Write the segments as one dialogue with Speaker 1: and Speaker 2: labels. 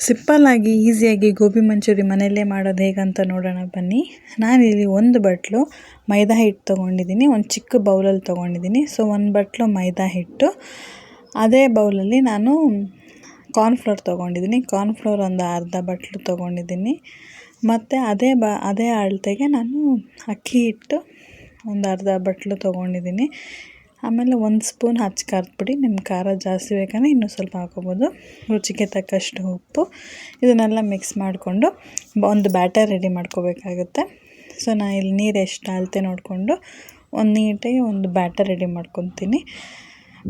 Speaker 1: ಸಿಂಪಲ್ಲಾಗಿ ಈಸಿಯಾಗಿ ಗೋಬಿ ಮಂಚೂರಿ ಮನೆಯಲ್ಲೇ ಮಾಡೋದು ಹೇಗಂತ ನೋಡೋಣ ಬನ್ನಿ. ನಾನಿಲ್ಲಿ ಒಂದು ಬಟ್ಲು ಮೈದಾ ಹಿಟ್ಟು ತೊಗೊಂಡಿದ್ದೀನಿ, ಒಂದು ಚಿಕ್ಕ ಬೌಲಲ್ಲಿ ತೊಗೊಂಡಿದ್ದೀನಿ. ಸೊ ಒಂದು ಬಟ್ಲು ಮೈದಾ ಹಿಟ್ಟು, ಅದೇ ಬೌಲಲ್ಲಿ ನಾನು ಕಾರ್ನ್ಫ್ಲೋರ್ ತೊಗೊಂಡಿದ್ದೀನಿ. ಕಾರ್ನ್ಫ್ಲೋರ್ ಒಂದು ಅರ್ಧ ಬಟ್ಲು ತೊಗೊಂಡಿದ್ದೀನಿ. ಮತ್ತು ಅದೇ ಅಳತೆಗೆ ನಾನು ಅಕ್ಕಿ ಹಿಟ್ಟು ಒಂದು ಅರ್ಧ ಬಟ್ಲು ತೊಗೊಂಡಿದ್ದೀನಿ. ಆಮೇಲೆ 1 ಸ್ಪೂನ್ ಹಚ್ಚ ಖಾರದ ಪುಡಿ, ನಿಮ್ಮ ಖಾರ ಜಾಸ್ತಿ ಬೇಕಂದರೆ ಇನ್ನೂ ಸ್ವಲ್ಪ ಹಾಕೋಬೋದು. ರುಚಿಗೆ ತಕ್ಕಷ್ಟು ಉಪ್ಪು, ಇದನ್ನೆಲ್ಲ ಮಿಕ್ಸ್ ಮಾಡಿಕೊಂಡು ಒಂದು ಬ್ಯಾಟರ್ ರೆಡಿ ಮಾಡ್ಕೋಬೇಕಾಗುತ್ತೆ. ಸೊ ನಾನು ಇಲ್ಲಿ ನೀರು ಎಷ್ಟು ಅಳತೆ ನೋಡಿಕೊಂಡು ನೀಟಾಗಿ ಒಂದು ಬ್ಯಾಟರ್ ರೆಡಿ ಮಾಡ್ಕೊತೀನಿ.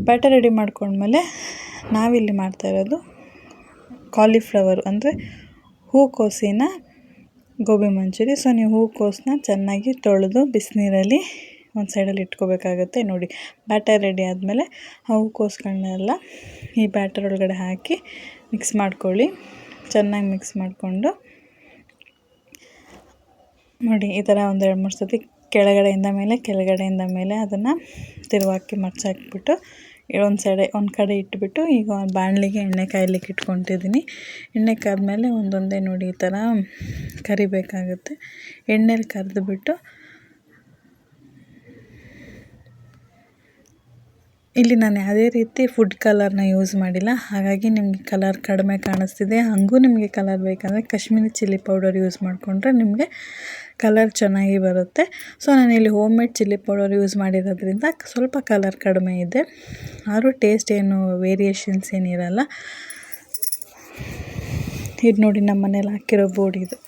Speaker 1: ಬ್ಯಾಟರ್ ರೆಡಿ ಮಾಡ್ಕೊಂಡ್ಮೇಲೆ ನಾವಿಲ್ಲಿ ಮಾಡ್ತಾಯಿರೋದು ಕಾಲಿಫ್ಲವರ್ ಅಂದರೆ ಹೂಕೋಸಿನ ಗೋಬಿ ಮಂಚೂರಿ. ಸೊ ನೀವು ಹೂಕೋಸನ್ನ ಚೆನ್ನಾಗಿ ತೊಳೆದು ಬಿಸಿನೀರಲ್ಲಿ ಒಂದು ಸೈಡಲ್ಲಿ ಇಟ್ಕೋಬೇಕಾಗುತ್ತೆ. ನೋಡಿ, ಬ್ಯಾಟರ್ ರೆಡಿ ಆದಮೇಲೆ ಹೂಕೋಸುಗಳನ್ನೆಲ್ಲ ಈ ಬ್ಯಾಟರ್ ಒಳಗಡೆ ಹಾಕಿ ಮಿಕ್ಸ್ ಮಾಡ್ಕೊಳ್ಳಿ. ಚೆನ್ನಾಗಿ ಮಿಕ್ಸ್ ಮಾಡಿಕೊಂಡು ನೋಡಿ, ಈ ಥರ ಒಂದು 2-3 ಸತಿ ಕೆಳಗಡೆಯಿಂದ ಮೇಲೆ ಅದನ್ನು ತಿರುವಾಕಿ ಮರ್ಚಾಕ್ಬಿಟ್ಟು ಒಂದು ಕಡೆ ಇಟ್ಬಿಟ್ಟು ಈಗ ಬಾಣಲಿಗೆ ಎಣ್ಣೆ ಕಾಯ್ಲಿಕ್ಕೆ ಇಟ್ಕೊತಿದ್ದೀನಿ. ಎಣ್ಣೆ ಕಾದ್ಮೇಲೆ ಒಂದೊಂದೇ ನೋಡಿ ಈ ಥರ ಕರಿಬೇಕಾಗುತ್ತೆ. ಎಣ್ಣೆಲಿ ಕರೆದುಬಿಟ್ಟು ಇಲ್ಲಿ ನಾನು ಯಾವುದೇ ರೀತಿ ಫುಡ್ ಕಲರ್ನ ಯೂಸ್ ಮಾಡಿಲ್ಲ, ಹಾಗಾಗಿ ನಿಮಗೆ ಕಲರ್ ಕಡಿಮೆ ಕಾಣಿಸ್ತಿದೆ. ಹಾಗೂ ನಿಮಗೆ ಕಲರ್ ಬೇಕಂದರೆ ಕಾಶ್ಮೀರಿ ಚಿಲ್ಲಿ ಪೌಡರ್ ಯೂಸ್ ಮಾಡಿಕೊಂಡ್ರೆ ನಿಮಗೆ ಕಲರ್ ಚೆನ್ನಾಗಿ ಬರುತ್ತೆ. ಸೊ ನಾನಿಲ್ಲಿ home made chilli powder use ಮಾಡಿರೋದ್ರಿಂದ ಸ್ವಲ್ಪ ಕಲರ್ ಕಡಿಮೆ ಇದೆ, ಆದರೂ ಟೇಸ್ಟ್ ಏನು ವೇರಿಯೇಷನ್ಸ್ ಏನಿರಲ್ಲ. ಇದು ನೋಡಿ, ನಮ್ಮ ಮನೇಲಿ ಹಾಕಿರೋ ಬೋರ್ಡ್ ಇದು,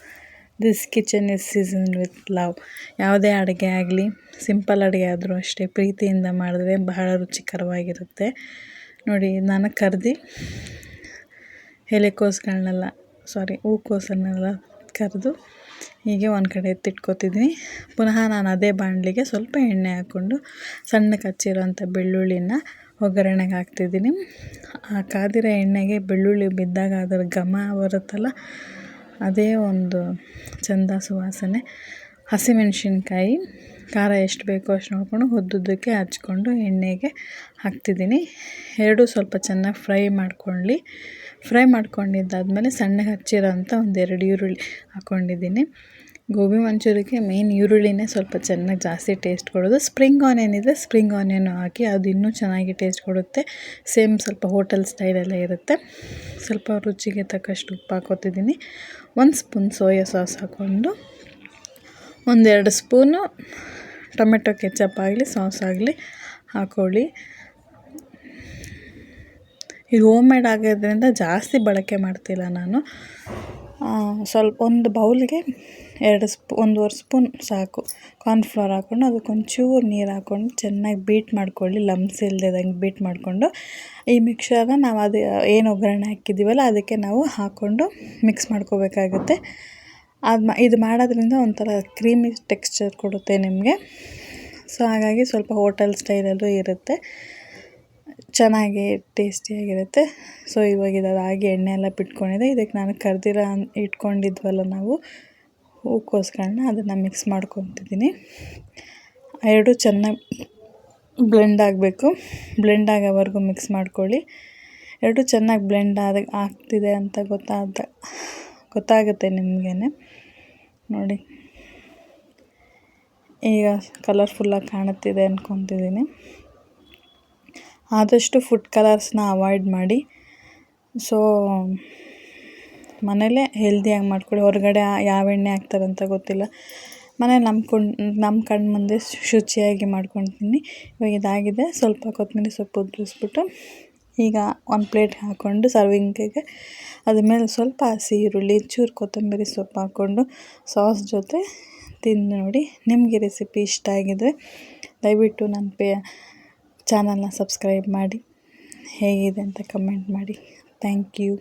Speaker 1: this kitchen is seasoned with love. ಯಾವುದೇ ಅಡುಗೆ ಆಗಲಿ, ಸಿಂಪಲ್ ಅಡುಗೆ ಆದರೂ ಅಷ್ಟೇ, ಪ್ರೀತಿಯಿಂದ ಮಾಡಿದ್ರೆ ಬಹಳ ರುಚಿಕರವಾಗಿರುತ್ತೆ. ನೋಡಿ, ನಾನು ಕರ್ದು ಹೂಕೋಸನ್ನೆಲ್ಲ ಕರೆದು ಹೀಗೆ ಒಂದು ಕಡೆ ಎತ್ತಿಟ್ಕೊತಿದ್ದೀನಿ. ಪುನಃ ನಾನು ಅದೇ ಬಾಣಲಿಗೆ ಸ್ವಲ್ಪ ಎಣ್ಣೆ ಹಾಕ್ಕೊಂಡು ಸಣ್ಣಕ್ಕೆ ಹಚ್ಚಿರೋಂಥ ಬೆಳ್ಳುಳ್ಳಿನ ಒಗ್ಗರಣೆಗೆ ಹಾಕ್ತಿದ್ದೀನಿ. ಆ ಕಾದಿರೋ ಎಣ್ಣೆಗೆ ಬೆಳ್ಳುಳ್ಳಿ ಬಿದ್ದಾಗ ಅದರ ಘಮ ಬರುತ್ತಲ್ಲ, ಅದೇ ಒಂದು ಚಂದ ಸುವಾಸನೆ. ಹಸಿಮೆಣಸಿನ್ಕಾಯಿ ಖಾರ ಎಷ್ಟು ಬೇಕೋ ಅಷ್ಟು ನೋಡಿಕೊಂಡು ಉದ್ದುದ್ದಕ್ಕೆ ಹಚ್ಕೊಂಡು ಎಣ್ಣೆಗೆ ಹಾಕ್ತಿದ್ದೀನಿ. ಎರಡೂ ಸ್ವಲ್ಪ ಚೆನ್ನಾಗಿ ಫ್ರೈ ಮಾಡ್ಕೊಂಡಿದ್ದಾದಮೇಲೆ ಸಣ್ಣಗೆ ಹಚ್ಚಿರೋಂಥ 1-2 ಈರುಳ್ಳಿ ಹಾಕ್ಕೊಂಡಿದ್ದೀನಿ. ಗೋಬಿ ಮಂಚೂರಿಗೆ ಮೇನ್ ಈರುಳ್ಳಿನೇ ಸ್ವಲ್ಪ ಚೆನ್ನಾಗಿ ಜಾಸ್ತಿ ಟೇಸ್ಟ್ ಕೊಡೋದು. ಸ್ಪ್ರಿಂಗ್ ಆನಿಯನ್ ಇದ್ದರೆ ಸ್ಪ್ರಿಂಗ್ ಆನಿಯನ್ ಹಾಕಿ, ಅದು ಇನ್ನೂ ಚೆನ್ನಾಗಿ ಟೇಸ್ಟ್ ಕೊಡುತ್ತೆ. ಸೇಮ್ ಸ್ವಲ್ಪ ಹೋಟೆಲ್ ಸ್ಟೈಲೆಲ್ಲ ಇರುತ್ತೆ. ಸ್ವಲ್ಪ ರುಚಿಗೆ ತಕ್ಕಷ್ಟು ಉಪ್ಪು ಹಾಕೋತಿದ್ದೀನಿ. 1 ಸ್ಪೂನ್ ಸೋಯಾ ಸಾಸ್ ಹಾಕ್ಕೊಂಡು 1-2 ಸ್ಪೂನು ಟೊಮೆಟೊ ಕೆಚಪ್ ಆಗಲಿ ಸಾಸ್ ಆಗಲಿ ಹಾಕ್ಕೊಳ್ಳಿ. ಇದು ಹೋಮ್ ಮೇಡ್ ಆಗೋದ್ರಿಂದ ಜಾಸ್ತಿ ಬಳಕೆ ಮಾಡ್ತಿಲ್ಲ ನಾನು. ಸ್ವಲ್ಪ ಒಂದು ಬೌಲ್ಗೆ 1.5 ಸ್ಪೂನ್ ಸಾಕು ಕಾರ್ನ್ಫ್ಲವರ್ ಹಾಕ್ಕೊಂಡು ಅದಕ್ಕೊಂಚೂರು ನೀರು ಹಾಕ್ಕೊಂಡು ಚೆನ್ನಾಗಿ ಬೀಟ್ ಮಾಡ್ಕೊಳ್ಳಿ. ಲಮ್ಸ್ ಇಲ್ಲದಂಗೆ ಬೀಟ್ ಮಾಡಿಕೊಂಡು ಈ ಮಿಕ್ಸರ್ನ ನಾವು ಅದು ಏನು ಒಗ್ಗರಣೆ ಹಾಕಿದ್ದೀವಲ್ಲ ಅದಕ್ಕೆ ನಾವು ಹಾಕ್ಕೊಂಡು ಮಿಕ್ಸ್ ಮಾಡ್ಕೋಬೇಕಾಗುತ್ತೆ. ಇದು ಮಾಡೋದ್ರಿಂದ ಒಂಥರ ಕ್ರೀಮಿ ಟೆಕ್ಸ್ಚರ್ ಕೊಡುತ್ತೆ ನಿಮಗೆ. ಸೊ ಹಾಗಾಗಿ ಸ್ವಲ್ಪ ಹೋಟೆಲ್ ಸ್ಟೈಲಲ್ಲೂ ಇರುತ್ತೆ, ಚೆನ್ನಾಗಿ ಟೇಸ್ಟಿಯಾಗಿರುತ್ತೆ. ಸೊ ಇವಾಗ ಇದಾಗಿ ಎಣ್ಣೆ ಎಲ್ಲ ಬಿಟ್ಕೊಂಡಿದೆ. ಇದಕ್ಕೆ ನಾನು ಇಟ್ಕೊಂಡಿದ್ವಲ್ಲ ನಾವು ಹೂಕೋಸುಗಳನ್ನ, ಅದನ್ನು ಮಿಕ್ಸ್ ಮಾಡ್ಕೊತಿದ್ದೀನಿ. ಎರಡೂ ಚೆನ್ನಾಗಿ ಬ್ಲೆಂಡ್ ಆಗಬೇಕು. ಬ್ಲೆಂಡ್ ಆಗೋವರೆಗೂ ಮಿಕ್ಸ್ ಮಾಡ್ಕೊಳ್ಳಿ. ಎರಡೂ ಚೆನ್ನಾಗಿ ಬ್ಲೆಂಡ್ ಆಗ್ತಿದೆ ಅಂತ ಗೊತ್ತಾಗುತ್ತೆ ನಿಮಗೇ. ನೋಡಿ, ಈಗ ಕಲರ್ಫುಲ್ಲಾಗಿ ಕಾಣುತ್ತಿದೆ ಅಂದ್ಕೊತಿದ್ದೀನಿ. ಆದಷ್ಟು ಫುಡ್ ಕಲರ್ಸ್ನ ಅವಾಯ್ಡ್ ಮಾಡಿ. ಸೊ ಮನೇಲೇ ಹೆಲ್ದಿಯಾಗಿ ಮಾಡ್ಕೊಳ್ಳಿ. ಹೊರಗಡೆ ಯಾವ ಎಣ್ಣೆ ಹಾಕ್ತಾರಂತ ಗೊತ್ತಿಲ್ಲ, ಮನೇಲಿ ನಮ್ಮ ಕಣ್ಣು ಮುಂದೆ ಶುಚಿಯಾಗಿ ಮಾಡ್ಕೊತೀನಿ. ಇವಾಗ ಇದಾಗಿದೆ. ಸ್ವಲ್ಪ ಕೊತ್ತಂಬರಿ ಸೊಪ್ಪು ಉದುರಿಸ್ಬಿಟ್ಟು ಈಗ ಒಂದು ಪ್ಲೇಟ್ಗೆ ಹಾಕ್ಕೊಂಡು ಸರ್ವಿಂಗಿಗೆ ಅದ್ರ ಮೇಲೆ ಸ್ವಲ್ಪ ಹಸಿ ಈರುಳ್ಳಿ, ಚೂರು ಕೊತ್ತಂಬರಿ ಸೊಪ್ಪು ಹಾಕ್ಕೊಂಡು ಸಾಸ್ ಜೊತೆ ತಿಂದು ನೋಡಿ. ನಿಮಗೆ ರೆಸಿಪಿ ಇಷ್ಟ ಆಗಿದರೆ ದಯವಿಟ್ಟು ನನ್ನ ಚಾನಲ್ನ ಸಬ್ಸ್ಕ್ರೈಬ್ ಮಾಡಿ, ಹೇಗಿದೆ ಅಂತ ಕಮೆಂಟ್ ಮಾಡಿ. Thank you.